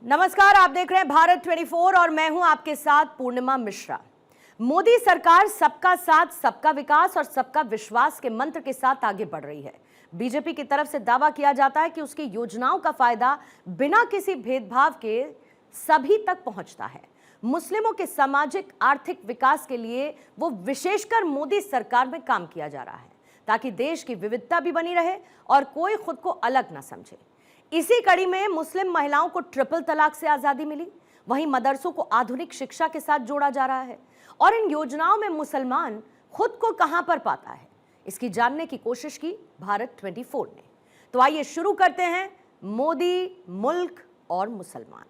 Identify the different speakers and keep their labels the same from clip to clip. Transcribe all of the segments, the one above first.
Speaker 1: नमस्कार, आप देख रहे हैं भारत 24 और मैं हूं आपके साथ पूर्णिमा मिश्रा। मोदी सरकार सबका साथ, सबका विकास और सबका विश्वास के मंत्र के साथ आगे बढ़ रही है। बीजेपी की तरफ से दावा किया जाता है कि उसकी योजनाओं का फायदा बिना किसी भेदभाव के सभी तक पहुंचता है। मुस्लिमों के सामाजिक आर्थिक विकास के लिए वो विशेषकर मोदी सरकार में काम किया जा रहा है ताकि देश की विविधता भी बनी रहे और कोई खुद को अलग ना समझे। इसी कड़ी में मुस्लिम महिलाओं को ट्रिपल तलाक से आजादी मिली, वहीं मदरसों को आधुनिक शिक्षा के साथ जोड़ा जा रहा है। और इन योजनाओं में मुसलमान खुद को कहां पर पाता है, इसकी जानने की कोशिश की भारत 24 ने। तो आइए शुरू करते हैं मोदी, मुल्क और मुसलमान।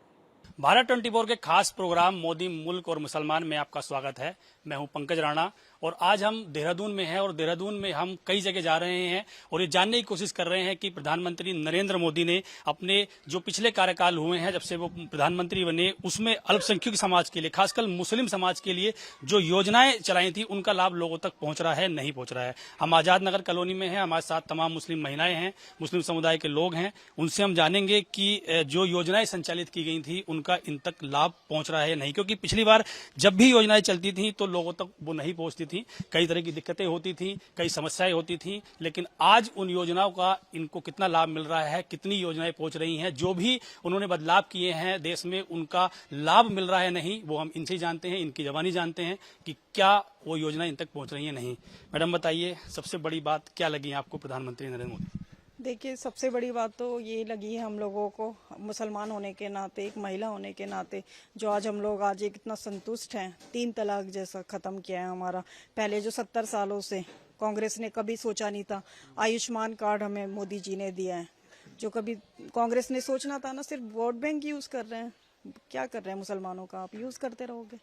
Speaker 2: भारत 24 के खास प्रोग्राम मोदी, मुल्क और मुसलमान में आपका स्वागत है। मैं हूं पंकज राणा और आज हम देहरादून में हैं और देहरादून में हम कई जगह जा रहे हैं और ये जानने की कोशिश कर रहे हैं कि प्रधानमंत्री नरेंद्र मोदी ने अपने जो पिछले कार्यकाल हुए हैं, जब से वो प्रधानमंत्री बने, उसमें अल्पसंख्यक समाज के लिए, खासकर मुस्लिम समाज के लिए जो योजनाएं चलाई थी उनका लाभ लोगों तक पहुंच रहा है, नहीं पहुंच रहा है। हम आजाद नगर कॉलोनी में हैं, हमारे साथ तमाम मुस्लिम महिलाएं हैं, मुस्लिम समुदाय के लोग हैं। उनसे हम जानेंगे कि जो योजनाएं संचालित की गई थी उनका इन तक लाभ पहुंच रहा है नहीं, क्योंकि पिछली बार जब भी योजनाएं चलती थी तो लोगों तक वो नहीं पहुंचती थी, कई तरह की दिक्कतें होती थी, कई समस्याएं होती थी। लेकिन आज उन योजनाओं का इनको कितना लाभ मिल रहा है, कितनी योजनाएं पहुंच रही हैं, जो भी उन्होंने बदलाव किए हैं देश में उनका लाभ मिल रहा है नहीं, वो हम इनसे जानते हैं, इनकी जबानी जानते हैं कि क्या वो योजनाएं इन तक पहुंच रही है नहीं। मैडम बताइए, सबसे बड़ी बात क्या लगी आपको प्रधानमंत्री नरेंद्र मोदी?
Speaker 3: देखिए, सबसे बड़ी बात तो ये लगी है हम लोगों को, मुसलमान होने के नाते, एक महिला होने के नाते, जो आज हम लोग आज एक इतना संतुष्ट हैं। 3 तलाक जैसा खत्म किया है हमारा। पहले जो 70 सालों से कांग्रेस ने कभी सोचा नहीं था, आयुष्मान कार्ड हमें मोदी जी ने दिया है, जो कभी कांग्रेस ने सोचना था ना। सिर्फ वोट बैंक यूज कर रहे हैं। क्या कर रहे हैं मुसलमानों का? आप यूज करते रहोगे,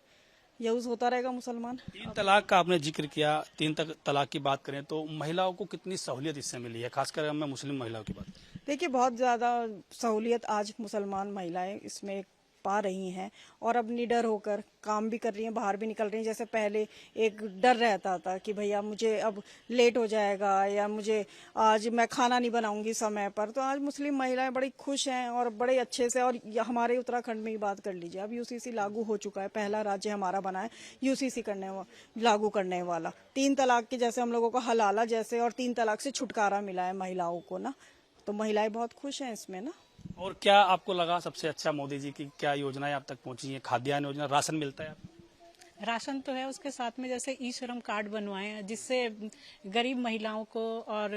Speaker 3: यूज होता रहेगा मुसलमान।
Speaker 2: 3 तलाक का आपने जिक्र किया, 3 तलाक की बात करें तो महिलाओं को कितनी सहूलियत इससे मिली है, खासकर मैं मुस्लिम महिलाओं की बात करें?
Speaker 3: देखिए, बहुत ज्यादा सहूलियत आज मुसलमान महिलाएं इसमें पा रही हैं और अब निडर होकर काम भी कर रही हैं, बाहर भी निकल रही हैं। जैसे पहले एक डर रहता था कि भैया मुझे अब लेट हो जाएगा या मुझे आज मैं खाना नहीं बनाऊंगी समय पर, तो आज मुस्लिम महिलाएं बड़ी खुश हैं और बड़े अच्छे से। और हमारे उत्तराखंड में ही बात कर लीजिए, अब यूसीसी लागू हो चुका है, पहला राज्य हमारा बना है यूसीसी लागू करने वाला। 3 तलाक के जैसे हम लोगों को हलाला जैसे और 3 तलाक से छुटकारा मिला है महिलाओं को ना, तो महिलाएं बहुत खुश हैं इसमें ना।
Speaker 2: और क्या आपको लगा सबसे अच्छा मोदी जी की क्या योजनाएं आप तक पहुंची हैं? खाद्यान्न योजना, राशन मिलता है आपको?
Speaker 4: राशन तो है, उसके साथ में जैसे ई श्रम कार्ड बनवाए हैं, जिससे गरीब महिलाओं को और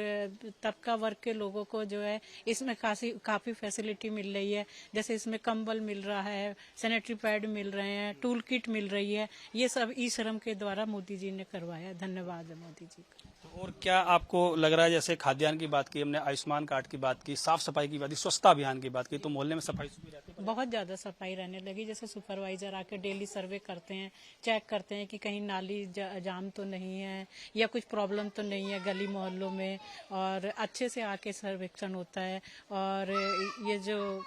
Speaker 4: तबका वर्ग के लोगों को जो है इसमें काफी फैसिलिटी मिल रही है। जैसे इसमें कंबल मिल रहा है, सैनिटरी पैड मिल रहे हैं, टूल किट मिल रही है। ये सब ई श्रम के द्वारा मोदी जी ने करवाया। धन्यवाद है मोदी जी का।
Speaker 2: और क्या आपको लग रहा है, जैसे खाद्यान्न की बात की हमने, आयुष्मान कार्ड की बात की, साफ सफाई की बात की, स्वच्छता अभियान की बात की, तो मोहल्ले में सफाई सुथरी रहती है?
Speaker 4: बहुत ज्यादा सफाई रहने लगी। जैसे सुपरवाइजर आके डेली सर्वे करते हैं, चेक करते हैं कि कहीं नाली जाम तो नहीं है या कुछ प्रॉब्लम तो नहीं है गली मोहल्लों में, और अच्छे से आके सर्वेक्षण होता है। और ये जो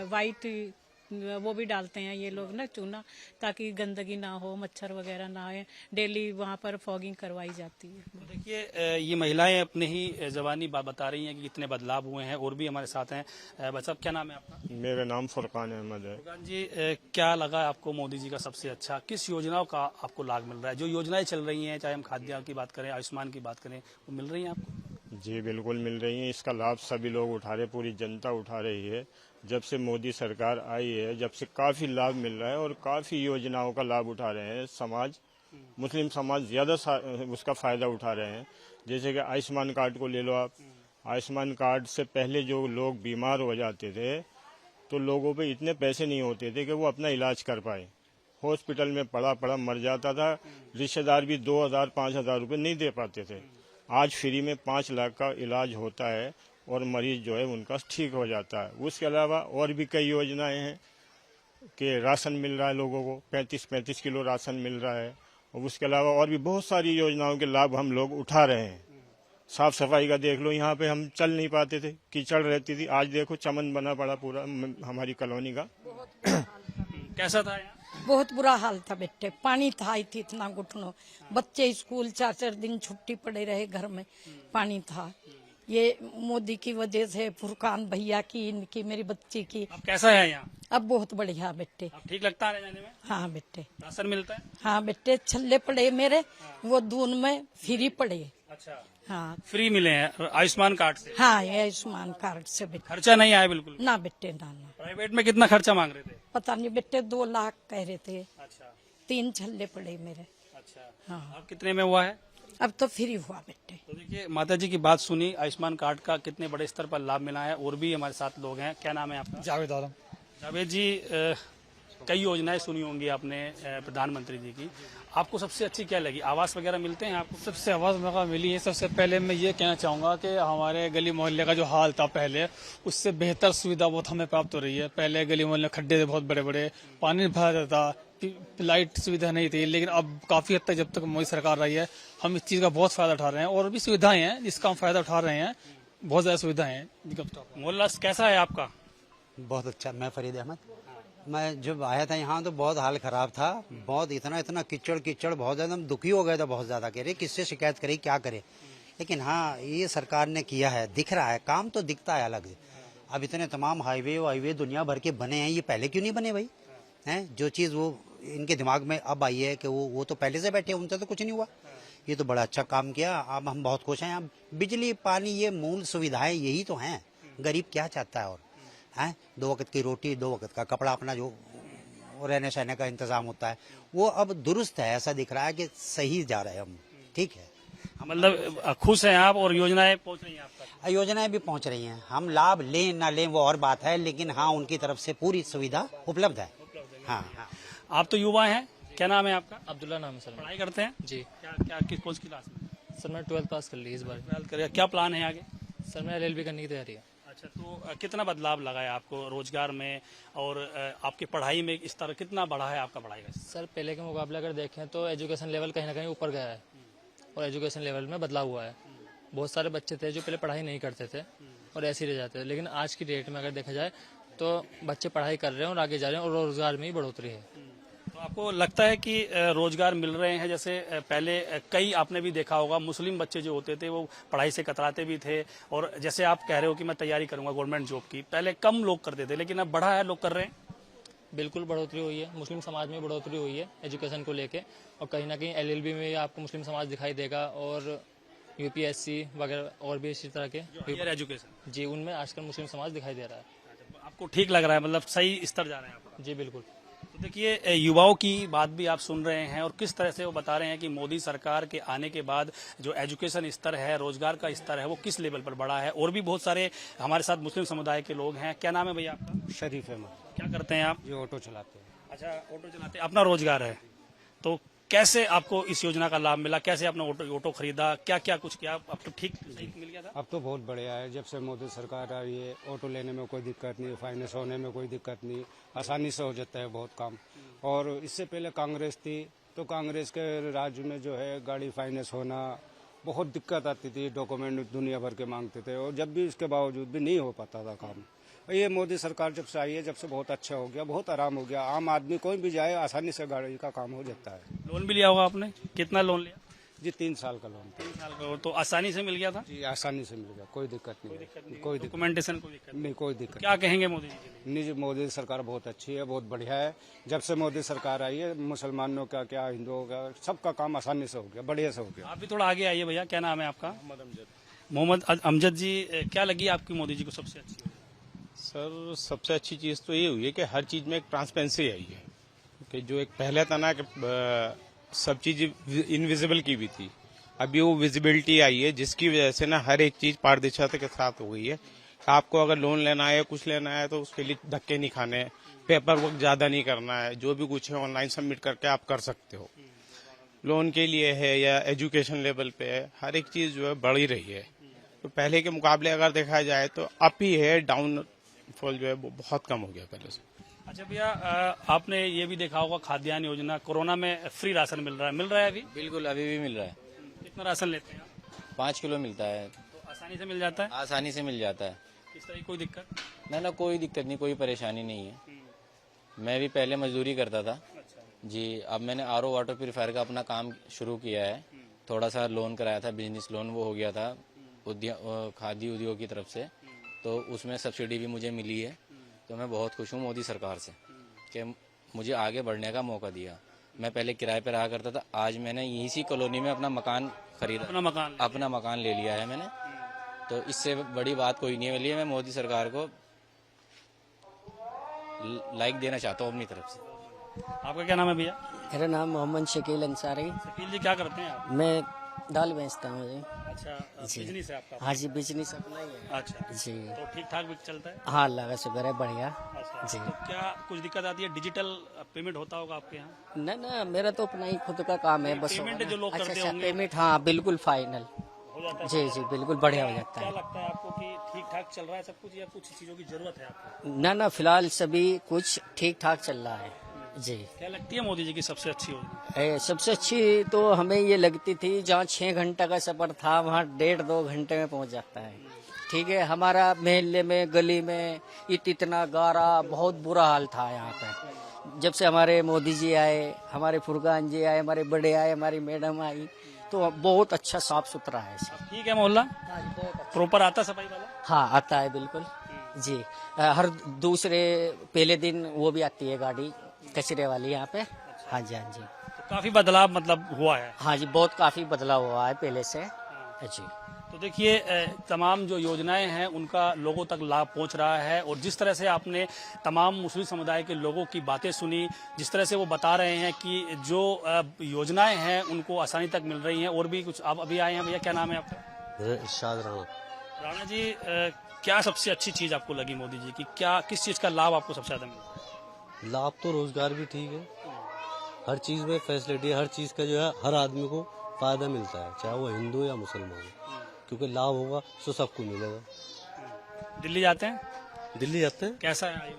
Speaker 4: वाइट वो भी डालते हैं ये लोग ना, चूना, ताकि गंदगी ना हो, मच्छर वगैरह ना आए। डेली वहाँ पर फॉगिंग करवाई जाती है।
Speaker 2: देखिए, ये महिलाएं अपने ही जबानी बात बता रही हैं कि कितने बदलाव हुए हैं। और भी हमारे साथ हैं। भाई साहब, क्या नाम है आपका?
Speaker 5: मेरा नाम फुरकान अहमद है।
Speaker 2: फुरकान जी, क्या लगा आपको मोदी जी का सबसे अच्छा, किस योजनाओं का आपको लाभ मिल रहा है? जो योजनाएं चल रही हैं, चाहे हम खाद्यान्न की बात करें, आयुष्मान की बात करें, वो मिल रही हैं आपको?
Speaker 5: जी बिल्कुल मिल रही हैं। इसका लाभ सभी लोग उठा रहे, पूरी जनता उठा रही है। जब से मोदी सरकार आई है, जब से काफी लाभ मिल रहा है और काफी योजनाओं का लाभ उठा रहे हैं समाज। मुस्लिम समाज ज्यादा उसका फायदा उठा रहे हैं। जैसे कि आयुष्मान कार्ड को ले लो आप। आयुष्मान कार्ड से पहले जो लोग बीमार हो जाते थे तो लोगों पे इतने पैसे नहीं होते थे कि वो अपना इलाज कर पाए। हॉस्पिटल में पड़ा मर जाता था। रिश्तेदार भी 2,000-5,000 रुपये नहीं दे पाते थे। आज फ्री में 5 लाख का इलाज होता है और मरीज जो है उनका ठीक हो जाता है। उसके अलावा और भी कई योजनाएं हैं कि राशन मिल रहा है लोगों को, 35-35 किलो राशन मिल रहा है। और उसके अलावा और भी बहुत सारी योजनाओं के लाभ हम लोग उठा रहे हैं। साफ सफाई का देख लो, यहाँ पे हम चल नहीं पाते थे, कीचड़ रहती थी। आज देखो चमन बना पड़ा पूरा हमारी कॉलोनी का।
Speaker 2: कैसा था यहाँ?
Speaker 6: बहुत बुरा हाल था बेटे, पानी था ही थी इतना घुटनों। बच्चे स्कूल 4-4 दिन छुट्टी पड़े रहे, घर में पानी था। ये मोदी की वजह से, फुरकान भैया की, इनकी, मेरी बच्ची की।
Speaker 2: अब कैसा है यहाँ?
Speaker 6: अब बहुत बढ़िया बेटे।
Speaker 2: अब ठीक लगता है आने जाने में?
Speaker 6: हाँ बेटे,
Speaker 2: राशन मिलता है?
Speaker 6: हाँ बेटे, छल्ले पड़े मेरे, वो दून में फ्री पड़े।
Speaker 2: अच्छा,
Speaker 6: हाँ
Speaker 2: फ्री मिले हैं आयुष्मान कार्ड से?
Speaker 6: हाँ, ये आयुष्मान कार्ड से बेटे।
Speaker 2: खर्चा नहीं आया बिल्कुल?
Speaker 6: ना बेटे, ना ना,
Speaker 2: प्राइवेट में कितना खर्चा मांग रहे थे?
Speaker 6: पता नहीं बेटे, 2 लाख कह रहे थे।
Speaker 2: अच्छा
Speaker 6: 3 छल्ले पड़े मेरे।
Speaker 2: अच्छा,
Speaker 6: हाँ,
Speaker 2: अब कितने में हुआ है?
Speaker 6: अब तो फ्री हुआ बेटे।
Speaker 2: तो देखिए माता जी की बात सुनी, आयुष्मान कार्ड का कितने बड़े स्तर पर लाभ मिला है। और भी हमारे साथ लोग हैं। क्या नाम है आपका?
Speaker 7: जावेद आलम।
Speaker 2: जावेद जी, कई योजनाएं सुनी होंगी आपने प्रधानमंत्री जी की, आपको सबसे अच्छी क्या लगी? आवास वगैरह मिलते हैं आपको?
Speaker 7: सबसे आवाज मौका मिली है। सबसे पहले मैं ये कहना चाहूंगा कि हमारे गली मोहल्ले का जो हाल था पहले, उससे बेहतर सुविधा बहुत हमें प्राप्त हो रही है। पहले गली मोहल्ले खड्डे थे बहुत बड़े बड़े, पानी भरा रहता था, लाइट सुविधा नहीं थी, लेकिन अब काफी हद तक जब तक मोदी सरकार रही है, हम इस चीज का बहुत फायदा उठा रहे हैं। और भी सुविधाएं हैं जिसका हम फायदा उठा रहे हैं, बहुत ज्यादा सुविधाएं हैं।
Speaker 2: मोहल्ला कैसा है आपका?
Speaker 8: बहुत अच्छा। मैं फरीद अहमद। मैं जब आया था यहाँ तो बहुत हाल खराब था, बहुत इतना कीचड़ कीचड़, बहुत ज्यादा हम दुखी हो गए थे, बहुत ज्यादा। कह रहे किससे शिकायत करे, क्या करे। लेकिन हाँ, ये सरकार ने किया है, दिख रहा है, काम तो दिखता है अलग। अब इतने तमाम हाईवे दुनिया भर के बने हैं, ये पहले क्यों नहीं बने भाई? हैं जो चीज वो इनके दिमाग में अब आई है कि वो तो पहले से बैठे, उनसे तो कुछ नहीं हुआ। ये तो बड़ा अच्छा काम किया। अब हम बहुत खुश हैं। अब बिजली पानी, ये मूल सुविधाएं यही तो हैं। गरीब क्या चाहता है? और हैं 2 वक्त की रोटी, 2 वक्त का कपड़ा, अपना जो रहने सहने का इंतजाम होता है, वो अब दुरुस्त है। ऐसा दिख रहा है कि सही जा रहे हैं हम। ठीक है,
Speaker 2: मतलब खुश हैं आप और योजनाएं पहुंच रही हैं आप तक?
Speaker 8: योजनाएं भी पहुंच रही हैं। हम लाभ लें ना लें वो और बात है, लेकिन हाँ, उनकी तरफ से पूरी सुविधा उपलब्ध है। हाँ हाँ।
Speaker 2: आप तो युवा हैं, क्या नाम है आपका?
Speaker 9: अब्दुल्ला नाम है सर।
Speaker 2: पढ़ाई करते हैं?
Speaker 9: जी
Speaker 2: क्या क्या किस कौन सी क्लास में?
Speaker 9: सर, मैं 12th पास कर ली इस बार।
Speaker 2: 12th करेगा, क्या प्लान है आगे?
Speaker 9: सर, मैं LLB करने की तैयारी है।
Speaker 2: अच्छा, तो कितना बदलाव लगा है आपको रोजगार में और आपकी पढ़ाई में? इस तरह कितना बढ़ा है आपका पढ़ाई का?
Speaker 9: सर, पहले के मुकाबले अगर देखें तो एजुकेशन लेवल कहीं ना कहीं ऊपर गया है और एजुकेशन लेवल में बदलाव हुआ है। बहुत सारे बच्चे थे जो पहले पढ़ाई नहीं करते थे और ऐसे ही रह जाते थे, लेकिन आज की डेट में अगर देखा जाए तो बच्चे पढ़ाई कर रहे हैं और आगे जा रहे हैं और रोजगार में ही बढ़ोतरी है।
Speaker 2: तो आपको लगता है कि रोजगार मिल रहे हैं? जैसे पहले कई आपने भी देखा होगा, मुस्लिम बच्चे जो होते थे वो पढ़ाई से कतराते भी थे, और जैसे आप कह रहे हो कि मैं तैयारी करूंगा गवर्नमेंट जॉब की, पहले कम लोग करते थे लेकिन अब बढ़ा है, लोग कर रहे हैं।
Speaker 9: बिल्कुल बढ़ोतरी हुई है, मुस्लिम समाज में बढ़ोतरी हुई है एजुकेशन को लेके, और कहीं ना कहीं LLB में आपको मुस्लिम समाज दिखाई देगा और UPSC वगैरह और भी इसी तरह के
Speaker 2: हायर एजुकेशन,
Speaker 9: जी, उनमें आजकल मुस्लिम समाज दिखाई दे रहा है।
Speaker 2: आपको ठीक लग रहा है? मतलब सही स्तर जा रहे हैं आप?
Speaker 9: जी बिल्कुल।
Speaker 2: तो देखिए, युवाओं की बात भी आप सुन रहे हैं और किस तरह से वो बता रहे हैं कि मोदी सरकार के आने के बाद जो एजुकेशन स्तर है, रोजगार का स्तर है, वो किस लेवल पर बढ़ा है। और भी बहुत सारे हमारे साथ मुस्लिम समुदाय के लोग हैं। क्या नाम है भैया आपका?
Speaker 10: शरीफ अहमद।
Speaker 2: क्या करते हैं आप?
Speaker 10: ये ऑटो चलाते हैं।
Speaker 2: अच्छा, ऑटो चलाते हैं, अपना रोजगार है। तो कैसे आपको इस योजना का लाभ मिला? कैसे आपने ऑटो खरीदा? क्या क्या कुछ किया? अब तो ठीक सही मिल गया था?
Speaker 10: अब तो बहुत बढ़िया है। जब से मोदी सरकार आई है, ऑटो लेने में कोई दिक्कत नहीं, फाइनेंस होने में कोई दिक्कत नहीं, आसानी से हो जाता है बहुत काम। और इससे पहले कांग्रेस थी, तो कांग्रेस के राज्य में जो है गाड़ी फाइनेंस होना बहुत दिक्कत आती थी, डॉक्यूमेंट दुनिया भर के मांगते थे, और जब भी इसके बावजूद भी नहीं हो पाता था काम। ये मोदी सरकार जब से आई है, जब से बहुत अच्छा हो गया, बहुत आराम हो गया। आम आदमी कोई भी जाए, आसानी से गाड़ी का काम हो जाता है।
Speaker 2: लोन भी लिया होगा आपने? कितना लोन लिया?
Speaker 10: जी 3 साल का लोन।
Speaker 2: 3 साल का। तो आसानी से मिल गया था?
Speaker 10: जी आसानी से मिल गया, कोई दिक्कत नहीं। कोई दिक्कत
Speaker 2: डॉक्यूमेंटेशन कोई दिक्कत
Speaker 10: नहीं, कोई दिक्कत
Speaker 2: क्या कहेंगे मोदी जी के लिए?
Speaker 10: नहीं। मोदी सरकार बहुत अच्छी है, बहुत बढ़िया है। जब से मोदी सरकार आई है, मुसलमानों का क्या, हिंदुओं का, सबका काम आसानी से हो गया, बढ़िया से हो गया।
Speaker 2: आप भी थोड़ा आगे आइए भैया। क्या नाम है आपका? मोहम्मद अमजद जी, क्या लगी आपकी मोदी जी को सबसे अच्छी?
Speaker 5: सर, सबसे अच्छी चीज़ तो ये हुई है कि हर चीज़ में एक ट्रांसपेरेंसी आई है। कि जो एक पहले था ना कि सब चीज़ इनविजिबल की भी थी, अभी वो विजिबिलिटी आई है, जिसकी वजह से ना हर एक चीज़ पारदर्शिता के साथ हो गई है। आपको अगर लोन लेना है, कुछ लेना है, तो उसके लिए धक्के नहीं खाने, पेपर वर्क ज़्यादा नहीं करना है, जो भी कुछ है ऑनलाइन सबमिट करके आप कर सकते हो। लोन के लिए है या एजुकेशन लेवल पे है, हर एक चीज़ जो है बढ़ ही रही है। तो पहले के मुकाबले अगर देखा जाए तो अप ही है, डाउनफॉल जो है वो बहुत कम हो गया पहले से।
Speaker 2: अच्छा भैया, आपने ये भी देखा होगा खाद्यान्न योजना, कोरोना में फ्री राशन मिल रहा है अभी?
Speaker 11: बिल्कुल, अभी भी मिल रहा है।
Speaker 2: कितना राशन लेते हैं आप?
Speaker 11: 5 किलो मिलता है।
Speaker 2: तो आसानी से मिल जाता है?
Speaker 11: आसानी से मिल जाता है।
Speaker 2: इस तरह की कोई दिक्कत?
Speaker 11: ना कोई दिक्कत नहीं, कोई परेशानी नहीं है। मैं भी पहले मजदूरी करता था जी, अब मैंने RO वाटर प्यूरिफायर का अपना काम शुरू किया है। थोड़ा सा लोन कराया था, बिजनेस लोन, वो हो गया था, खादी उद्योग की तरफ से, तो उसमें सब्सिडी भी मुझे मिली है। तो मैं बहुत खुश हूँ मोदी सरकार से कि मुझे आगे बढ़ने का मौका दिया। मैं पहले किराए पर रहा करता था, आज मैंने यहीं सी कॉलोनी में अपना मकान खरीदा, अपना मकान ले लिया है मैंने। तो इससे बड़ी बात कोई नहीं है मेरे लिए। मैं मोदी सरकार को लाइक देना चाहता हूँ अपनी तरफ से।
Speaker 2: आपका क्या नाम है भैया?
Speaker 12: मेरा नाम मोहम्मद शकील अंसारी।
Speaker 2: शकील जी, क्या करते हैं आप?
Speaker 12: मैं दाल बेचता हूँ जी।
Speaker 2: अच्छा, बिजनेस है आपका?
Speaker 12: हाँ जी, बिजनेस अपना ही है।
Speaker 2: अच्छा
Speaker 12: जी,
Speaker 2: तो ठीक ठाक भी चलता है?
Speaker 12: हाँ, अल्लाह का शुक्र है, बढ़िया
Speaker 2: अच्छा,
Speaker 12: जी।
Speaker 2: तो क्या कुछ दिक्कत आती है? डिजिटल पेमेंट होता होगा आपके यहाँ?
Speaker 12: ना, मेरा तो अपना ही खुद का काम है बस।
Speaker 2: पेमेंट जो लोग करते
Speaker 12: अच्छा,
Speaker 2: होंगे
Speaker 12: पेमेंट, हाँ बिल्कुल फाइनल
Speaker 2: हो जाता है?
Speaker 12: जी, बिल्कुल बढ़िया हो जाता
Speaker 2: क्या
Speaker 12: है।
Speaker 2: लगता है आपको कि ठीक ठाक चल रहा है सब कुछ, या कुछ चीजों की जरूरत है आपको?
Speaker 12: ना, फिलहाल सभी कुछ ठीक ठाक चल रहा है जी।
Speaker 2: क्या लगती है मोदी जी की सबसे अच्छी योजना?
Speaker 12: सबसे अच्छी तो हमें ये लगती थी, जहाँ 6 घंटा का सफर था वहाँ 1.5-2 घंटे में पहुँच जाता है। ठीक है, हमारा मोहल्ले में, गली में इतना गारा, बहुत बुरा हाल था यहाँ पे। जब से हमारे मोदी जी आए, हमारे फुरकान जी आए, हमारे बड़े आए, हमारी मैडम आई, तो बहुत अच्छा साफ सुथरा है।
Speaker 2: ठीक है मोहल्ला प्रॉपर आता सफाई वाला?
Speaker 12: हाँ, आता है बिल्कुल जी। हर दूसरे पहले दिन वो भी आती है गाड़ी कचरे वाली यहाँ पे। हाँ जी, हाँ जी।
Speaker 2: तो काफी बदलाव मतलब हुआ है?
Speaker 12: हाँ जी, बहुत काफी बदलाव हुआ है पहले से जी।
Speaker 2: तो देखिए, तमाम जो योजनाएं हैं उनका लोगों तक लाभ पहुंच रहा है। और जिस तरह से आपने तमाम मुस्लिम समुदाय के लोगों की बातें सुनी, जिस तरह से वो बता रहे हैं कि जो योजनाएं हैं उनको आसानी तक मिल रही हैं। और भी कुछ आप अभी आए हैं भैया, क्या नाम है आपका?
Speaker 13: इरशाद राणा।
Speaker 2: राणा जी, क्या सबसे अच्छी चीज आपको लगी मोदी जी की? क्या किस चीज का लाभ आपको सबसे ज्यादा मिला?
Speaker 13: लाभ तो रोजगार भी ठीक है, हर चीज में फैसिलिटी, हर चीज का जो है हर आदमी को फायदा मिलता है, चाहे वो हिंदू या मुसलमान हो, क्योंकि लाभ होगा तो सबको मिलेगा।
Speaker 2: दिल्ली जाते हैं?
Speaker 13: दिल्ली जाते हैं।
Speaker 2: कैसा है?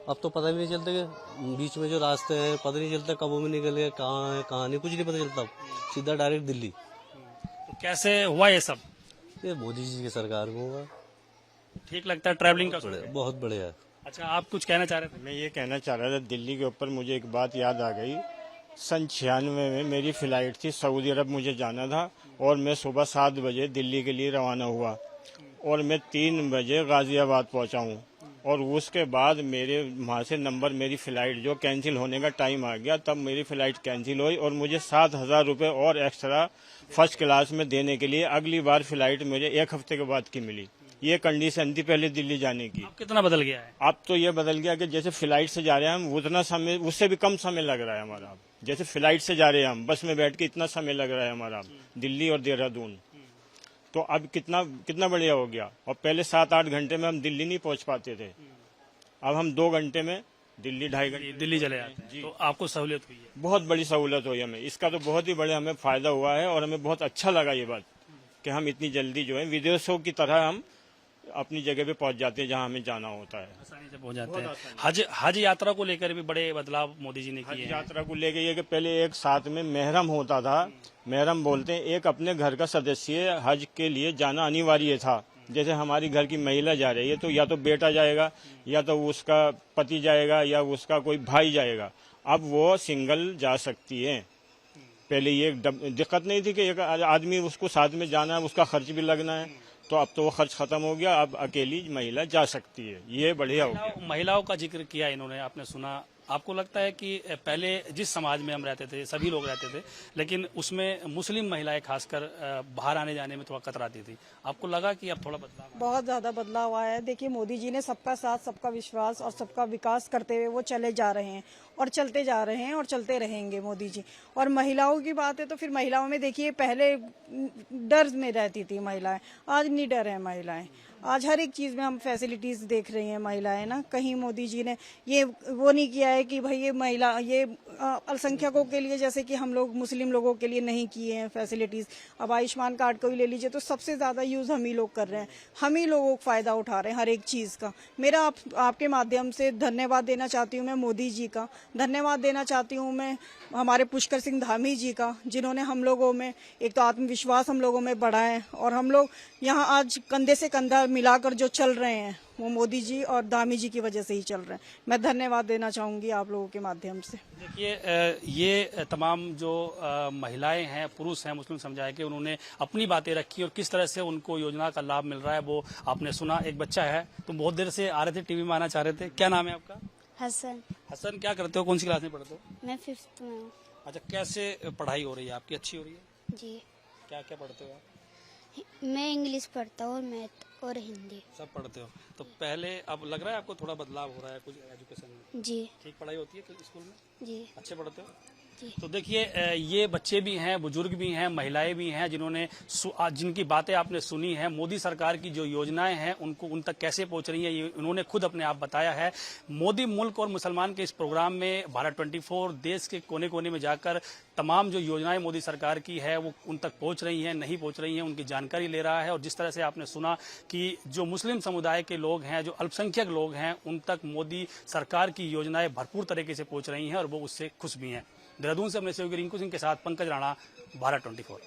Speaker 13: अब तो पता भी नहीं चलता कि बीच में जो रास्ते हैं, पता नहीं चलता कब में निकल गए, कहाँ है कहाँ नहीं, कुछ नहीं पता चलता। सीधा डायरेक्ट दिल्ली।
Speaker 2: तो कैसे हुआ ये सब?
Speaker 13: ये मोदी जी की सरकार को हुआ।
Speaker 2: ठीक लगता है ट्रैवलिंग का?
Speaker 13: बहुत बढ़िया है।
Speaker 2: अच्छा, आप कुछ कहना चाह रहे थे?
Speaker 5: मैं ये कहना चाह रहा था, दिल्ली के ऊपर मुझे एक बात याद आ गई। सन 96 में मेरी फ्लाइट थी, सऊदी अरब मुझे जाना था, और मैं सुबह 7 बजे दिल्ली के लिए रवाना हुआ, और मैं 3 बजे गाजियाबाद पहुंचा हूँ। और उसके बाद मेरे वहाँ से नंबर, मेरी फ़्लाइट जो कैंसिल होने का टाइम आ गया, तब मेरी फ़्लाइट कैंसिल हुई, और मुझे 7,000 रुपये और एक्स्ट्रा फर्स्ट क्लास में देने के लिए अगली बार फ़्लाइट मुझे 1 हफ्ते के बाद की मिली। ये कंडीशन थी पहले दिल्ली जाने की।
Speaker 2: अब कितना बदल गया है?
Speaker 5: अब तो ये बदल गया कि जैसे फ्लाइट से जा रहे हैं हम, उतना समय, उससे भी कम समय लग रहा है हमारा। अब जैसे फ्लाइट से जा रहे हैं हम, बस में बैठ के इतना समय लग रहा है हमारा दिल्ली और देहरादून। तो अब कितना बढ़िया हो गया। और पहले 7-8 घंटे में हम दिल्ली नहीं पहुंच पाते थे, अब हम 2 घंटे में दिल्ली, 2.5 घंटे
Speaker 2: दिल्ली चले जाते हैं। तो आपको सहूलियत हुई है?
Speaker 5: बहुत बड़ी सहूलत हुई हमें, इसका तो बहुत ही बड़े हमें फायदा हुआ है। और हमें बहुत अच्छा लगा ये बात कि हम इतनी जल्दी जो है विदेशों की तरह हम अपनी जगह पे पहुंच जाते हैं जहां हमें जाना होता है,
Speaker 2: आसानी से पहुंच जाते हैं। हज यात्रा को लेकर भी बड़े बदलाव मोदी जी ने किए हैं।
Speaker 5: यात्रा को लेकर ये कि पहले एक साथ में महरम होता था, महरम बोलते हैं, एक अपने घर का सदस्य हज के लिए जाना अनिवार्य था। जैसे हमारी घर की महिला जा रही है तो या तो बेटा जाएगा, या तो उसका पति जाएगा, या उसका कोई भाई जाएगा। अब वो सिंगल जा सकती है। पहले ये दिक्कत नहीं थी कि एक आदमी उसको साथ में जाना है, उसका खर्च भी लगना है, तो अब तो वो खर्च खत्म हो गया। अब अकेली महिला जा सकती है, ये बढ़िया हो गया।
Speaker 2: महिलाओं का जिक्र किया इन्होंने, आपने सुना। आपको लगता है कि पहले जिस समाज में हम रहते थे, सभी लोग रहते थे, लेकिन उसमें मुस्लिम महिलाएं खासकर बाहर आने जाने में थोड़ा कतराती थी, आपको लगा कि अब थोड़ा बदलाव?
Speaker 3: बहुत ज्यादा बदलाव आया है। देखिए, मोदी जी ने सबका साथ, सबका विश्वास और सबका विकास करते हुए वो चले जा रहे हैं, और चलते जा रहे हैं, और चलते रहेंगे मोदी जी। और महिलाओं की बात है तो फिर महिलाओं में देखिए, पहले डर में रहती थी महिलाएं, आज नहीं डर है महिलाएं। आज हर एक चीज में हम फैसिलिटीज देख रही हैं महिलाएं ना। कहीं मोदी जी ने ये वो नहीं किया है कि भाई ये महिला, ये अल्पसंख्यकों के लिए, जैसे कि हम लोग मुस्लिम लोगों के लिए नहीं किए हैं फैसिलिटीज। अब आयुष्मान कार्ड को ही ले लीजिए, तो सबसे ज्यादा यूज हम ही लोग कर रहे हैं, हम ही लोगों को फायदा उठा रहे हैं हर एक चीज का। मेरा आपके माध्यम से धन्यवाद देना चाहती हूँ मैं मोदी जी का, धन्यवाद देना चाहती हूँ मैं हमारे पुष्कर सिंह धामी जी का, जिन्होंने हम लोगों में एक तो आत्मविश्वास हम लोगों में बढ़ाया है, और हम लोग यहाँ आज कंधे से कंधा मिलाकर जो चल रहे हैं वो मोदी जी और दामी जी की वजह से ही चल रहे हैं। मैं धन्यवाद देना चाहूंगी आप लोगों के माध्यम से।
Speaker 2: देखिए ये तमाम जो महिलाएं हैं, पुरुष हैं मुस्लिम समुदाय के, उन्होंने अपनी बातें रखी और किस तरह से उनको योजना का लाभ मिल रहा है वो आपने सुना। एक बच्चा है, तुम बहुत देर से आ रहे थे, टीवी में आना चाह रहे थे, क्या नाम है आपका?
Speaker 14: हसन।
Speaker 2: हसन, क्या करते हो, कौन सी क्लास में पढ़ते हो?
Speaker 14: मैं 5th में हूँ।
Speaker 2: अच्छा, कैसे पढ़ाई हो रही है आपकी? अच्छी हो रही है?
Speaker 14: जी।
Speaker 2: क्या क्या पढ़ते हो आप?
Speaker 14: मैं इंग्लिश पढ़ता हूँ और मैथ और हिंदी
Speaker 2: सब पढ़ते हो। तो पहले अब लग रहा है आपको थोड़ा बदलाव हो रहा है कुछ एजुकेशन में?
Speaker 14: जी।
Speaker 2: ठीक पढ़ाई होती है स्कूल में?
Speaker 14: जी।
Speaker 2: अच्छे पढ़ते हो?
Speaker 14: जी।
Speaker 2: तो देखिए ये बच्चे भी हैं, बुजुर्ग भी हैं, महिलाएं भी हैं, जिन्होंने जिनकी बातें आपने सुनी हैं। मोदी सरकार की जो योजनाएं हैं उनको उन तक कैसे पहुंच रही हैं, ये उन्होंने खुद अपने आप बताया है। मोदी मुल्क और मुसलमान के इस प्रोग्राम में भारत 24 देश के कोने कोने में जाकर तमाम जो योजनाएं मोदी सरकार की है वो उन तक पहुंच रही हैं, नहीं पहुंच रही हैं, उनकी जानकारी ले रहा है। और जिस तरह से आपने सुना कि जो मुस्लिम समुदाय के लोग हैं, जो अल्पसंख्यक लोग हैं, उन तक मोदी सरकार की योजनाएं भरपूर तरीके से पहुंच रही हैं और वो उससे खुश भी हैं। देहरादून से अपने सहयोगी रिंकू सिंह के साथ पंकज राणा, भारत 24।